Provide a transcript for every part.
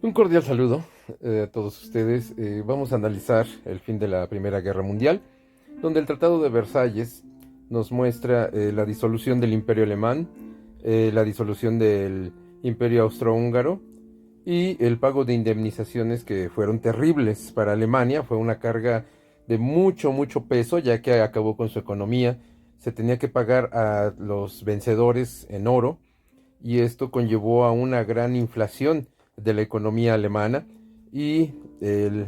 Un cordial saludo a todos ustedes. Vamos a analizar el fin de la Primera Guerra Mundial, donde el Tratado de Versalles nos muestra la disolución del Imperio Alemán, la disolución del Imperio Austrohúngaro y el pago de indemnizaciones que fueron terribles para Alemania. Fue una carga de mucho, mucho peso, ya que acabó con su economía. Se tenía que pagar a los vencedores en oro y esto conllevó a una gran inflación de la economía alemana y el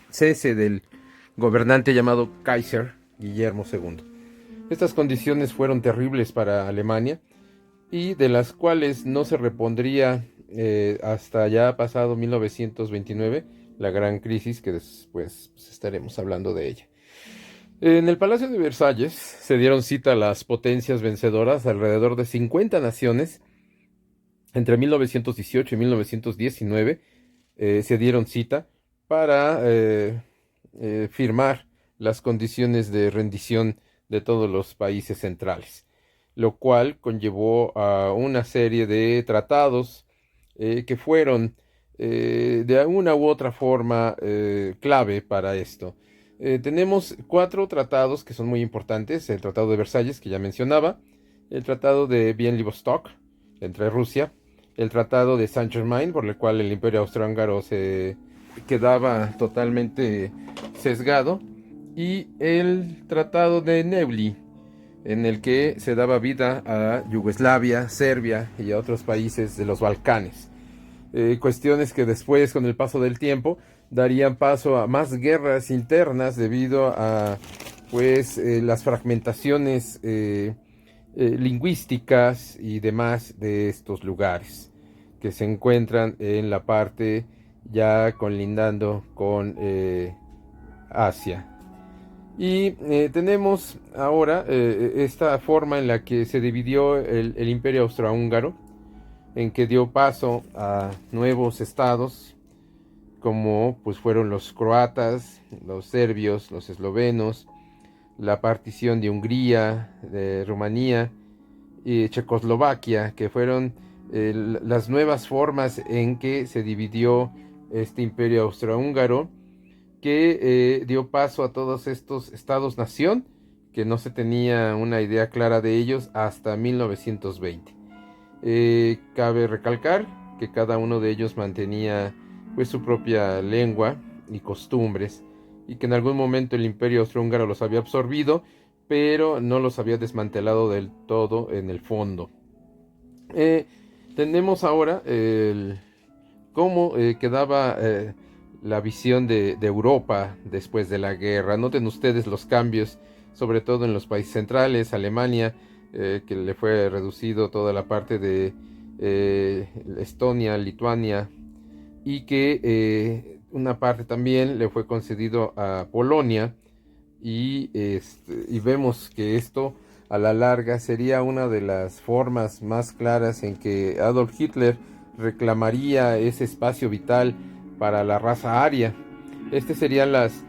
cese del gobernante llamado Kaiser Guillermo II. Estas condiciones fueron terribles para Alemania y de las cuales no se repondría hasta ya pasado 1929, la gran crisis que después estaremos hablando de ella. En el Palacio de Versalles se dieron cita a las potencias vencedoras, alrededor de 50 naciones. Entre 1918 y 1919 se dieron cita para firmar las condiciones de rendición de todos los países centrales, lo cual conllevó a una serie de tratados que fueron de una u otra forma clave para esto. Tenemos cuatro tratados que son muy importantes: el Tratado de Versalles, que ya mencionaba, el Tratado de Bielefeld entre Rusia, el Tratado de Saint-Germain, por el cual el Imperio Austrohúngaro se quedaba totalmente sesgado, y el Tratado de Neuville, en el que se daba vida a Yugoslavia, Serbia y a otros países de los Balcanes. Cuestiones que después, con el paso del tiempo, darían paso a más guerras internas debido a las fragmentaciones lingüísticas y demás de estos lugares que se encuentran en la parte ya colindando con Asia. Y tenemos ahora esta forma en la que se dividió el Imperio Austrohúngaro, en que dio paso a nuevos estados como pues fueron los croatas, los serbios, los eslovenos, la partición de Hungría, de Rumanía y Checoslovaquia, que fueron las nuevas formas en que se dividió este imperio austrohúngaro, que dio paso a todos estos estados-nación, que no se tenía una idea clara de ellos hasta 1920. Cabe recalcar que cada uno de ellos mantenía pues su propia lengua y costumbres, y que en algún momento el imperio austrohúngaro los había absorbido, pero no los había desmantelado del todo en el fondo. Eh, Tenemos ahora cómo quedaba la visión de Europa después de la guerra. Noten ustedes los cambios, sobre todo en los países centrales, Alemania, que le fue reducido toda la parte de Estonia, Lituania, y que una parte también le fue concedido a Polonia, y vemos que esto a la larga sería una de las formas más claras en que Adolf Hitler reclamaría ese espacio vital para la raza aria. Estas serían las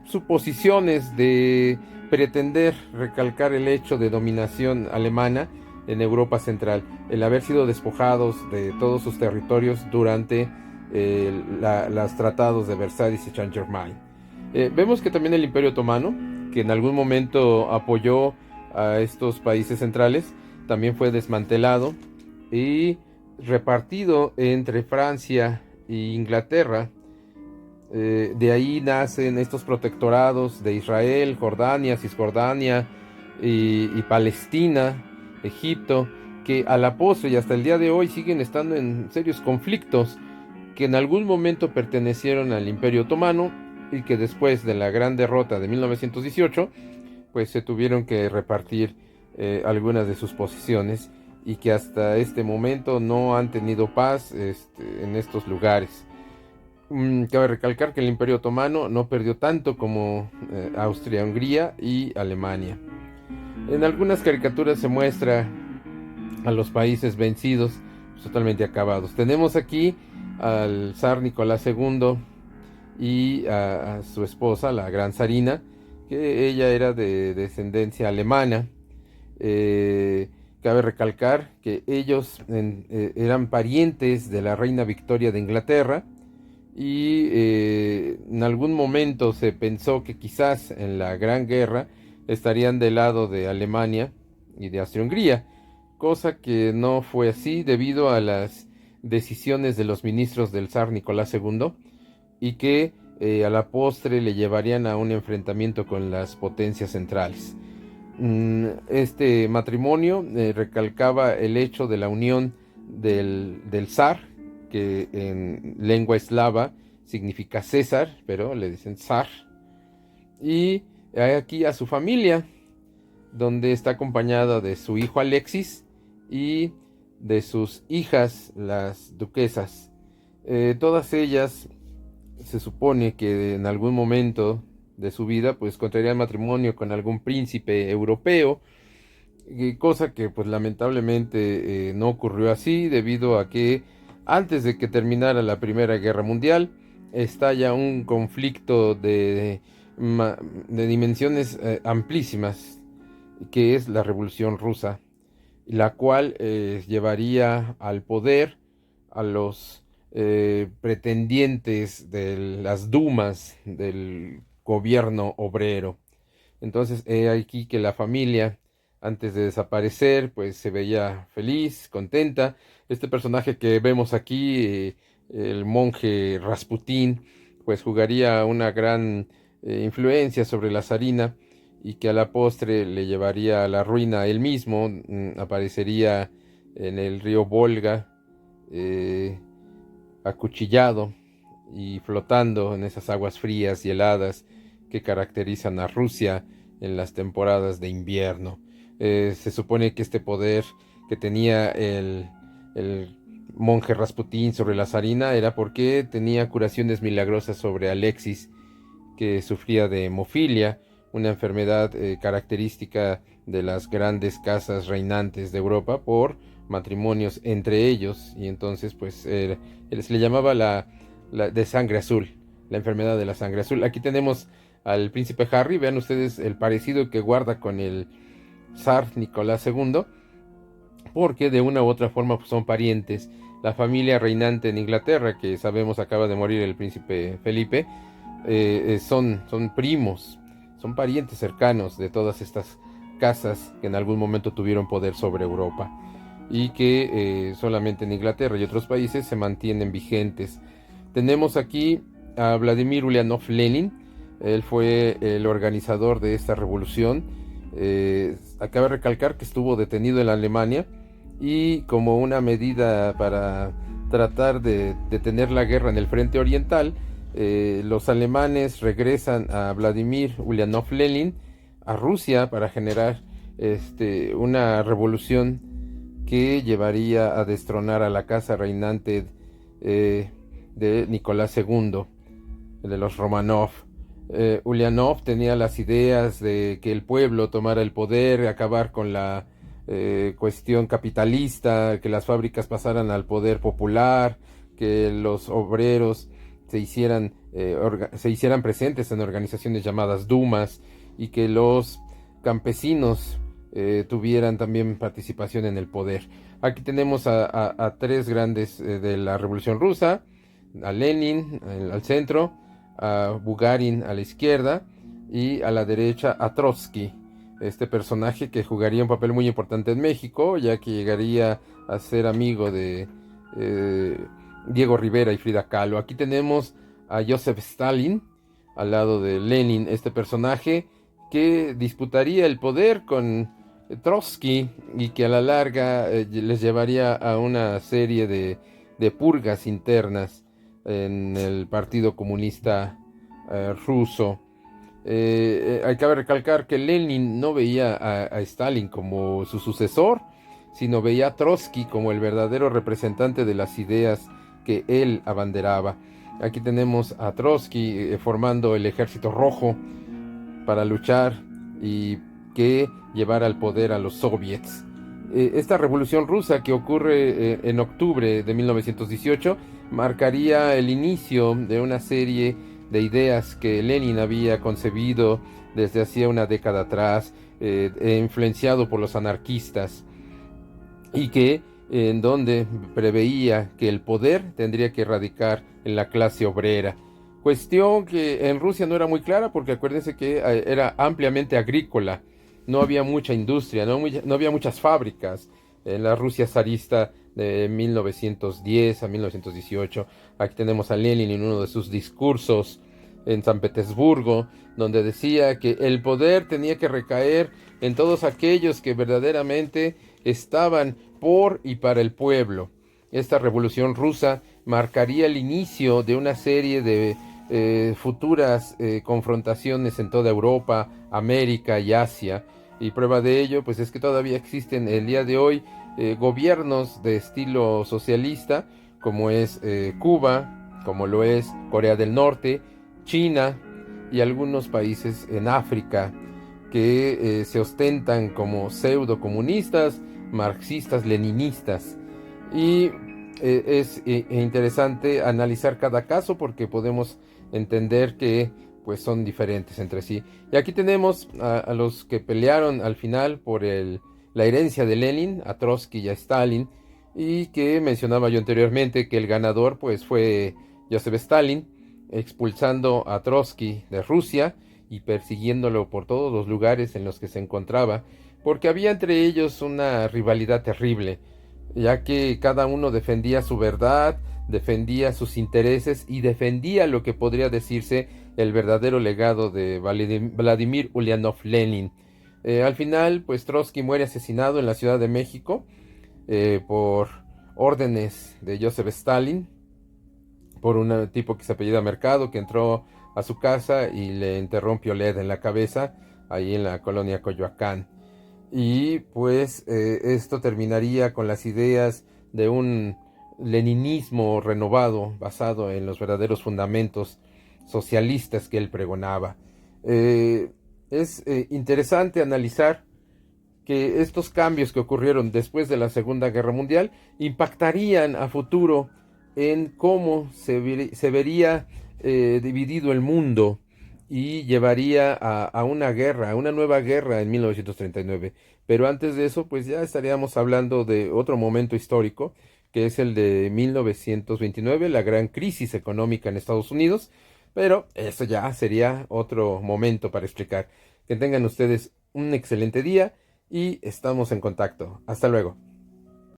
suposiciones de pretender recalcar el hecho de dominación alemana en Europa Central, el haber sido despojados de todos sus territorios durante los tratados de Versalles y Saint-Germain. Vemos que también el Imperio Otomano, que en algún momento apoyó a estos países centrales, también fue desmantelado y repartido entre Francia e Inglaterra. De ahí nacen estos protectorados de Israel, Jordania, Cisjordania y Palestina, Egipto, que a la postre y hasta el día de hoy siguen estando en serios conflictos, que en algún momento pertenecieron al Imperio Otomano y que después de la gran derrota de 1918 pues se tuvieron que repartir algunas de sus posiciones, y que hasta este momento no han tenido paz en estos lugares. Cabe recalcar que el Imperio Otomano no perdió tanto como Austria-Hungría y Alemania. En algunas caricaturas se muestra a los países vencidos, pues, totalmente acabados. Tenemos aquí al zar Nicolás II y a su esposa, la gran zarina, que ella era de descendencia alemana. Eh, Cabe recalcar que ellos eran parientes de la reina Victoria de Inglaterra y en algún momento se pensó que quizás en la Gran Guerra estarían del lado de Alemania y de Austria-Hungría, cosa que no fue así debido a las decisiones de los ministros del zar Nicolás II y que a la postre le llevarían a un enfrentamiento con las potencias centrales. Este matrimonio recalcaba el hecho de la unión del zar, que en lengua eslava significa César, pero le dicen zar, y hay aquí a su familia, donde está acompañada de su hijo Alexis y de sus hijas, las duquesas. Todas ellas se supone que en algún momento de su vida pues contraerían matrimonio con algún príncipe europeo, cosa que pues lamentablemente no ocurrió así, debido a que antes de que terminara la Primera Guerra Mundial estalla un conflicto de dimensiones amplísimas, que es la Revolución Rusa, la cual llevaría al poder a los pretendientes de las dumas del gobierno obrero. Entonces, aquí que la familia, antes de desaparecer, pues se veía feliz, contenta. Este personaje que vemos aquí, el monje Rasputín, pues jugaría una gran influencia sobre la zarina, y que a la postre le llevaría a la ruina a él mismo. Aparecería en el río Volga, acuchillado y flotando en esas aguas frías y heladas que caracterizan a Rusia en las temporadas de invierno. Se supone que este poder que tenía el monje Rasputín sobre la zarina era porque tenía curaciones milagrosas sobre Alexis, que sufría de hemofilia, una enfermedad característica de las grandes casas reinantes de Europa por matrimonios entre ellos, y entonces pues se le llamaba la de sangre azul, la enfermedad de la sangre azul. Aquí tenemos al príncipe Harry, vean ustedes el parecido que guarda con el zar Nicolás II, porque de una u otra forma pues, son parientes. La familia reinante en Inglaterra, que sabemos acaba de morir el príncipe Felipe, son primos, son parientes cercanos de todas estas casas que en algún momento tuvieron poder sobre Europa, y que solamente en Inglaterra y otros países se mantienen vigentes. Tenemos aquí a Vladimir Ulyanov Lenin. Él fue el organizador de esta revolución. Acaba de recalcar que estuvo detenido en Alemania, y como una medida para tratar de detener la guerra en el frente oriental, los alemanes regresan a Vladimir Ulyanov Lenin a Rusia para generar una revolución que llevaría a destronar a la casa reinante de Nicolás II, de los Romanov. Ulyanov tenía las ideas de que el pueblo tomara el poder, acabar con la cuestión capitalista, que las fábricas pasaran al poder popular, que los obreros se hicieran presentes en organizaciones llamadas dumas, y que los campesinos tuvieran también participación en el poder. Aquí tenemos a tres grandes de la Revolución Rusa: a Lenin al centro, a Bugarin a la izquierda, y a la derecha a Trotsky, este personaje que jugaría un papel muy importante en México, ya que llegaría a ser amigo de Diego Rivera y Frida Kahlo. Aquí tenemos a Joseph Stalin al lado de Lenin, este personaje que disputaría el poder con Trotsky, y que a la larga les llevaría a una serie de purgas internas en el Partido Comunista ruso. Cabe recalcar que Lenin no veía a Stalin como su sucesor, sino veía a Trotsky como el verdadero representante de las ideas que él abanderaba. Aquí tenemos a Trotsky formando el Ejército Rojo para luchar y que llevara al poder a los soviets. Esta revolución rusa, que ocurre en octubre de 1918, marcaría el inicio de una serie de ideas que Lenin había concebido desde hacía una década atrás, influenciado por los anarquistas. y que en donde preveía que el poder tendría que radicar en la clase obrera. Cuestión que en Rusia no era muy clara porque acuérdense que era ampliamente agrícola, no había mucha industria, no había muchas fábricas en la Rusia zarista de 1910 a 1918. Aquí tenemos a Lenin en uno de sus discursos en San Petersburgo, donde decía que el poder tenía que recaer en todos aquellos que verdaderamente estaban por y para el pueblo. Esta revolución rusa marcaría el inicio de una serie de futuras confrontaciones en toda Europa, América y Asia. Y prueba de ello, pues es que todavía existen el día de hoy gobiernos de estilo socialista, como es Cuba, como lo es Corea del Norte, China y algunos países en África que se ostentan como pseudo comunistas, marxistas, leninistas. Y es interesante analizar cada caso porque podemos entender que pues son diferentes entre sí. Y aquí tenemos a los que pelearon al final por la herencia de Lenin, a Trotsky y a Stalin, y que mencionaba yo anteriormente que el ganador pues fue Joseph Stalin, expulsando a Trotsky de Rusia y persiguiéndolo por todos los lugares en los que se encontraba, porque había entre ellos una rivalidad terrible, ya que cada uno defendía su verdad, defendía sus intereses y defendía lo que podría decirse el verdadero legado de Vladimir Ulyanov Lenin. Al final, pues Trotsky muere asesinado en la Ciudad de México por órdenes de Joseph Stalin, por un tipo que se apellida Mercado, que entró a su casa y le enterró un piolet en la cabeza, ahí en la colonia Coyoacán. Y pues esto terminaría con las ideas de un leninismo renovado, basado en los verdaderos fundamentos socialistas que él pregonaba. Es interesante analizar que estos cambios que ocurrieron después de la Segunda Guerra Mundial impactarían a futuro en cómo se vería dividido el mundo y llevaría a una guerra, a una nueva guerra en 1939. Pero antes de eso, pues ya estaríamos hablando de otro momento histórico, que es el de 1929, la gran crisis económica en Estados Unidos. Pero eso ya sería otro momento para explicar. Que tengan ustedes un excelente día y estamos en contacto. Hasta luego.